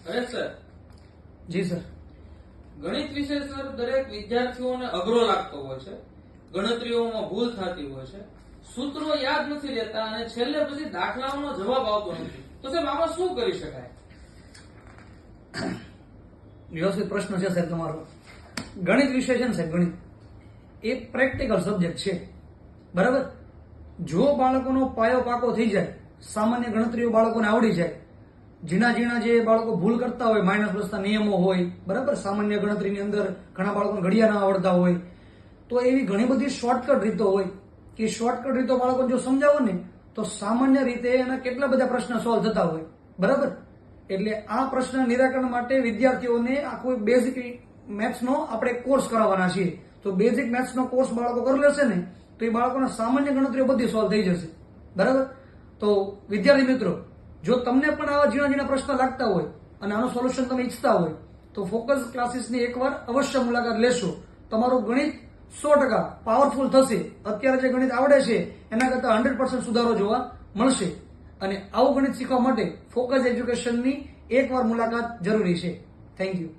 અરે સર, જી સર. ગણિત વિષય સર દરેક વિદ્યાર્થીઓને અઘરો લાગતો હોય છે. ગણતરીઓમાં ભૂલ થતી હોય છે, સૂત્રો યાદ નથી રહેતા અને છેલ્લે પછી દાખલાઓનો જવાબ આવતો નથી. તો સાહેબ આમાં શું કરી શકાય? વ્યવસ્થિત પ્રશ્ન છે સાહેબ તમારો. ગણિત વિષય છે ને સાહેબ, ગણિત એ પ્રેક્ટિકલ સબ્જેક્ટ છે, બરાબર. જો બાળકોનો પાયો પાકો થઈ જાય, સામાન્ય ગણતરીઓ બાળકોને આવડી જાય, ઝીણા ઝીણા જે બાળકો ભૂલ કરતા હોય, માઇનસ પ્લસના નિયમો હોય, બરાબર, સામાન્ય ગણતરીની અંદર ઘણા બાળકોને ઘડિયા ના આવડતા હોય, તો એવી ઘણી બધી શોર્ટકટ રીતો હોય કે શોર્ટકટ રીતો બાળકોને જો સમજાવો ને તો સામાન્ય રીતે એના કેટલા બધા પ્રશ્ન સોલ્વ થતા હોય, બરાબર. એટલે આ પ્રશ્ન નિરાકરણ માટે વિદ્યાર્થીઓને આખો બેઝિક મેથ્સનો આપણે કોર્સ કરાવવાના છીએ. તો બેઝિક મેથ્સનો કોર્સ બાળકો કરી લેશે ને તો એ બાળકોના સામાન્ય ગણતરીઓ બધી સોલ્વ થઈ જશે, બરાબર. તો વિદ્યાર્થી મિત્રો, જો તમને પણ આવા ઝીણા ઝીણા પ્રશ્ન લાગતા હોય અને આનું સોલ્યુશન તમે ઈચ્છતા હોય તો ફોકસ ક્લાસીસની એકવાર અવશ્ય મુલાકાત લેશો. તમારું ગણિત 100% પાવરફુલ થશે. અત્યારે જે ગણિત આવડે છે એના કરતાં 100% સુધારો જોવા મળશે. અને આવું ગણિત શીખવા માટે ફોકસ એજ્યુકેશનની એકવાર મુલાકાત જરૂરી છે. Thank you.